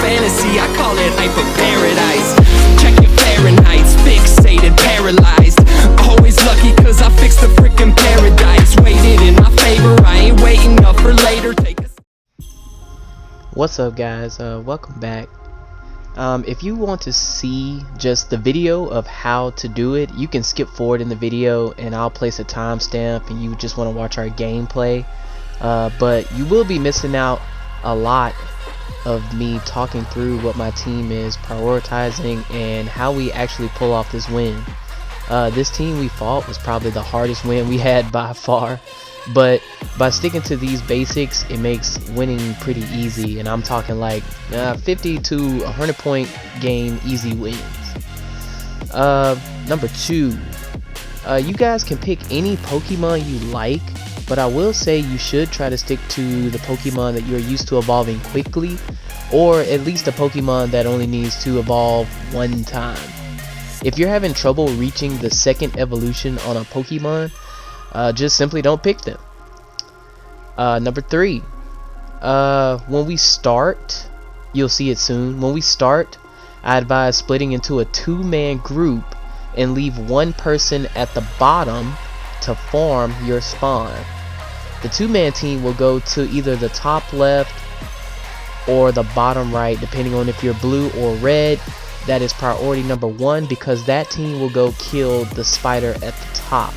fantasy, I call it hyper paradise. Check your Fahrenheit's, fixated, paralyzed. Always lucky cause I fixed the frickin' paradise. Waited in my favor, I ain't waiting up for later. What's up guys, welcome back. If you want to see just the video of how to do it, you can skip forward in the video and I'll place a timestamp and you just want to watch our gameplay. But you will be missing out a lot of me talking through what my team is prioritizing and how we actually pull off this win. This team we fought was probably the hardest win we had by far, but by sticking to these basics it makes winning pretty easy, and I'm talking like 50 to 100 point game easy wins. Number 2, you guys can pick any Pokemon you like, but I will say you should try to stick to the Pokemon that you're used to evolving quickly, or at least a Pokemon that only needs to evolve one time. If you're having trouble reaching the second evolution on a Pokemon, just simply don't pick them. Number 3, when we start, you'll see it soon, when we start I advise splitting into a 2-man group and leave one person at the bottom to farm your spawn. The 2-man team will go to either the top left or the bottom right, depending on if you're blue or red. That is priority number 1, because that team will go kill the spider at the top.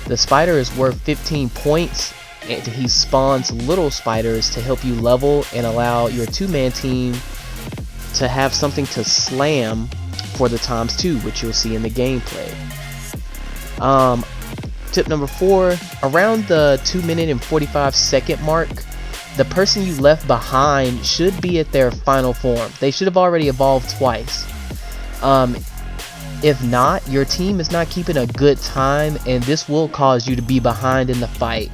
The spider is worth 15 points, and he spawns little spiders to help you level and allow your 2-man team to have something to slam for the ×2, which you'll see in the gameplay. Tip number 4, around the 2-minute and 45-second mark, the person you left behind should be at their final form. They should have already evolved twice. If not, your team is not keeping a good time, and this will cause you to be behind in the fight.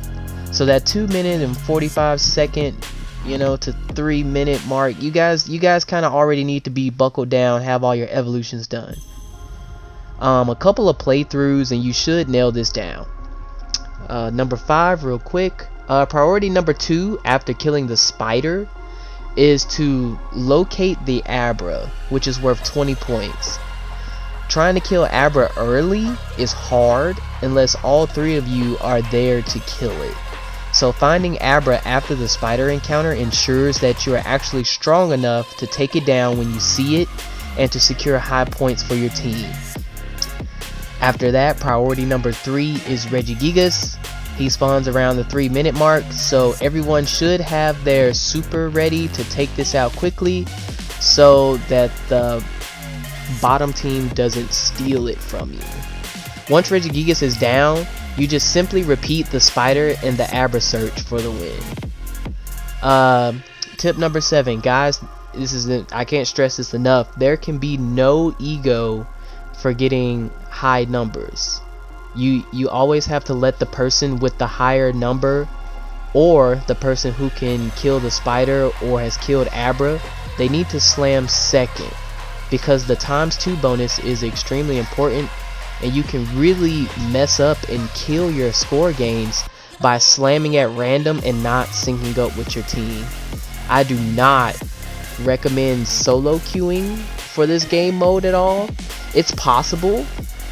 So that 2-minute and 45-second, to 3-minute mark, you guys kind of already need to be buckled down, have all your evolutions done. A couple of playthroughs and you should nail this down. Number 5, real quick. Priority number 2 after killing the spider is to locate the Abra, which is worth 20 points. Trying to kill Abra early is hard unless all 3 of you are there to kill it. So finding Abra after the spider encounter ensures that you are actually strong enough to take it down when you see it and to secure high points for your team. After that, priority number 3 is Regigigas. He spawns around the 3-minute mark, so everyone should have their super ready to take this out quickly so that the bottom team doesn't steal it from you. Once Regigigas is down, you just simply repeat the spider and the Abra search for the win. Tip number 7, guys, I can't stress this enough. There can be no ego for getting high numbers. You always have to let the person with the higher number, or the person who can kill the spider or has killed Abra, they need to slam second, because the ×2 bonus is extremely important, and you can really mess up and kill your score gains by slamming at random and not syncing up with your team. I do not recommend solo queuing for this game mode at all. It's possible,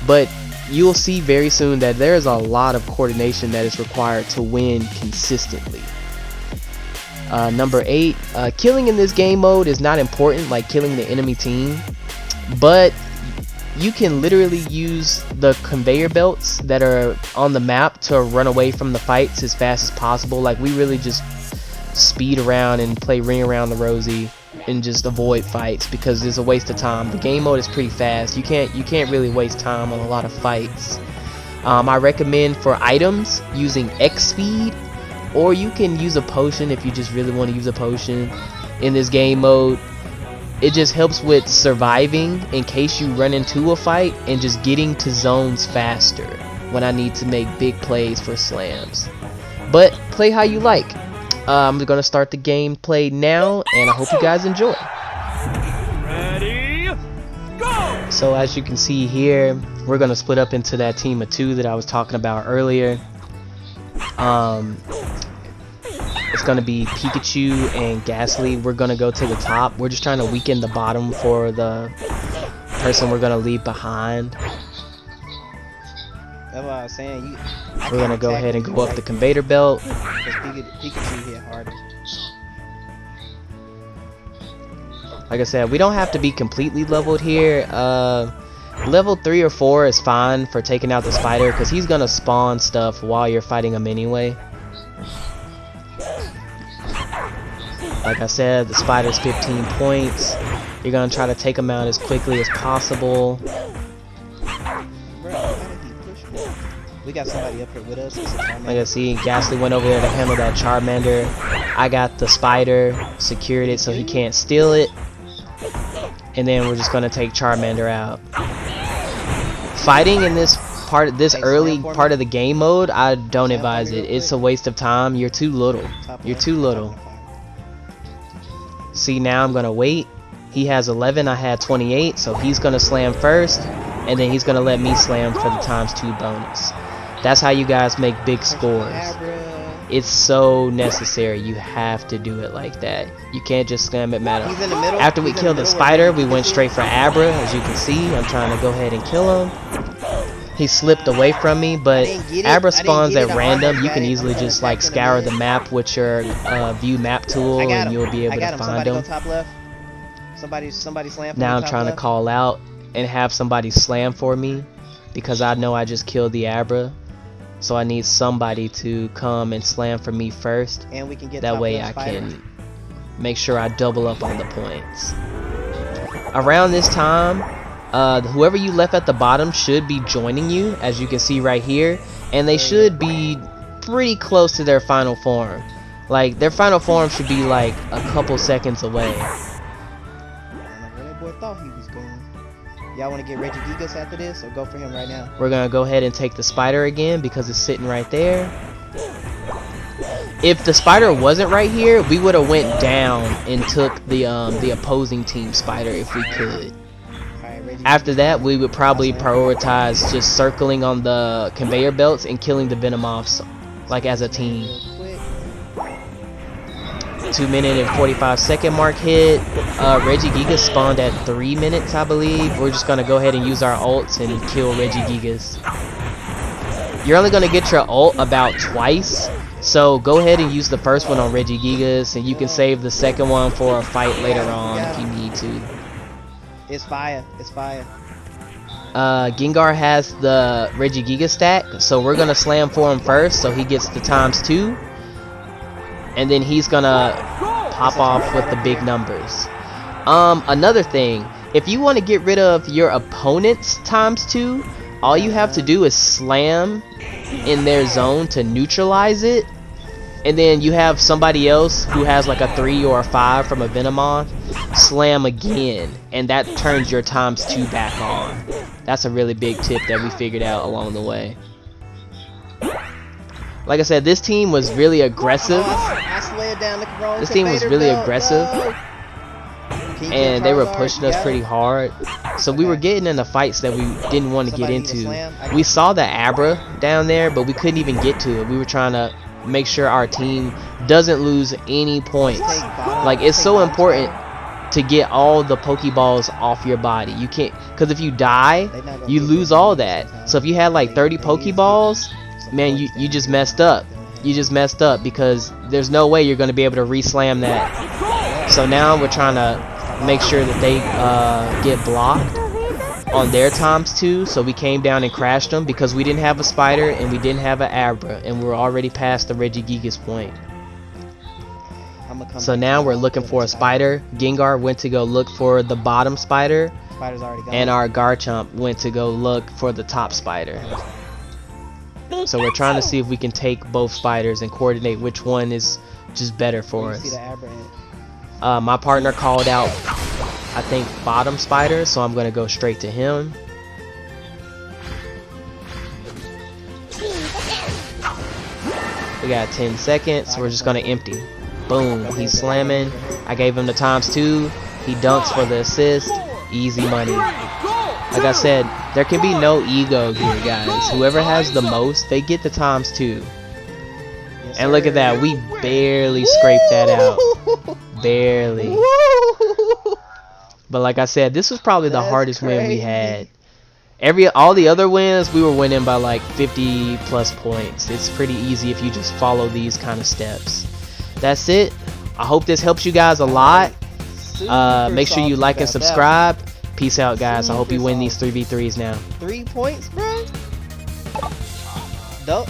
but you'll see very soon that there is a lot of coordination that is required to win consistently. Number 8, killing in this game mode is not important like killing the enemy team, but you can literally use the conveyor belts that are on the map to run away from the fights as fast as possible. Like, we really just speed around and play Ring Around the Rosie and just avoid fights because it's a waste of time. The game mode is pretty fast. You can't really waste time on a lot of fights. I recommend for items using X speed, or you can use a potion if you just really want to use a potion in this game mode. It just helps with surviving in case you run into a fight and just getting to zones faster when I need to make big plays for slams. But play how you like. I'm gonna start the gameplay now, and I hope you guys enjoy. Ready, go! So as you can see here, we're gonna split up into that team of 2 that I was talking about earlier. It's gonna be Pikachu and Ghastly. We're gonna go to the top. We're just trying to weaken the bottom for the person we're gonna leave behind. That's what I was saying. We're gonna go ahead and go up the conveyor belt. Pikachu hit harder. Like I said, we don't have to be completely leveled here. Level 3 or 4 is fine for taking out the spider because he's gonna spawn stuff while you're fighting him anyway. Like I said, the spider's 15 points. You're gonna try to take him out as quickly as possible. We got somebody up here with us. Like I see, Ghastly went over there to handle that Charmander. I got the spider, secured it so he can't steal it. And then we're just gonna take Charmander out. Fighting in this early part of the game mode, I don't advise it. It's a waste of time. You're too little. You're too little. See, now I'm gonna wait. He has 11, I had 28, so he's gonna slam first, and then he's gonna let me slam for the ×2 bonus. That's how you guys make big scores. It's so necessary. You have to do it like that. You can't just slam it matter. After we killed the spider, we went straight for Abra. As you can see, I'm trying to go ahead and kill him. He slipped away from me, but Abra spawns at random. You can easily just like scour the map with your view map tool, and you'll be able to find him. Somebody slam. Now I'm trying to call out and have somebody slam for me because I know I just killed the Abra. So I need somebody to come and slam for me first. And we can get that way I can make sure I double up on the points. Around this time, whoever you left at the bottom should be joining you, as you can see right here. And they should be pretty close to their final form. Like, their final form should be like a couple seconds away. I don't know where that boy thought he was going. Y'all want to get Regigigas after this, or go for him right now? We're gonna go ahead and take the spider again because it's sitting right there. If the spider wasn't right here, we would have went down and took the opposing team spider if we could. After that, we would probably prioritize just circling on the conveyor belts and killing the Venomoths, like as a team. 2-minute and 45-second mark hit. Regigigas spawned at 3 minutes, I believe. We're just gonna go ahead and use our ults and kill Regigigas. You're only gonna get your ult about twice, so go ahead and use the first one on Regigigas, and you can save the second one for a fight later on if you need to. It's fire. It's fire. Gengar has the Regigigas stack, so we're gonna slam for him first, so he gets the ×2. And then he's gonna pop off with the big numbers. Another thing, if you want to get rid of your opponent's ×2, all you have to do is slam in their zone to neutralize it. And then you have somebody else who has like a 3 or a 5 from a Venomoth slam again, and that turns your ×2 back on. That's a really big tip that we figured out along the way. Like I said, this team was really aggressive. This team was really aggressive, and they were pushing us pretty hard. So we were getting into fights that we didn't want to get into. We saw the Abra down there, but we couldn't even get to it. We were trying to make sure our team doesn't lose any points. Like, it's so important to get all the Pokeballs off your body. You can't, because if you die, you lose all that. So if you had like 30 Pokeballs, man, you just messed up. You just messed up because there's no way you're going to be able to re-slam that. So now we're trying to make sure that they get blocked on their ×2. So we came down and crashed them because we didn't have a spider and we didn't have an Abra, and we were already past the Regigigas point. So now we're looking for a spider. Gengar went to go look for the bottom spider, and our Garchomp went to go look for the top spider. So we're trying to see if we can take both spiders and coordinate which one is just better for us. My partner called out, I think, bottom spider, so I'm going to go straight to him. We got 10 seconds, so we're just going to empty. Boom, he's slamming. I gave him the ×2. He dunks for the assist. Easy money. Like I said, there can be no ego here, guys. Whoever has the most, they get the ×2. Yes, And look at that, we barely scraped that out. Barely. Woo! But like I said, this was probably the That's hardest win we crazy. had. All the other wins, we were winning by like 50 plus points. It's pretty easy if you just follow these kind of steps. That's it. I hope this helps you guys a lot. Make sure you like and subscribe. Peace out, guys. I hope you win these 3v3s now. 3 points, bro. Dope.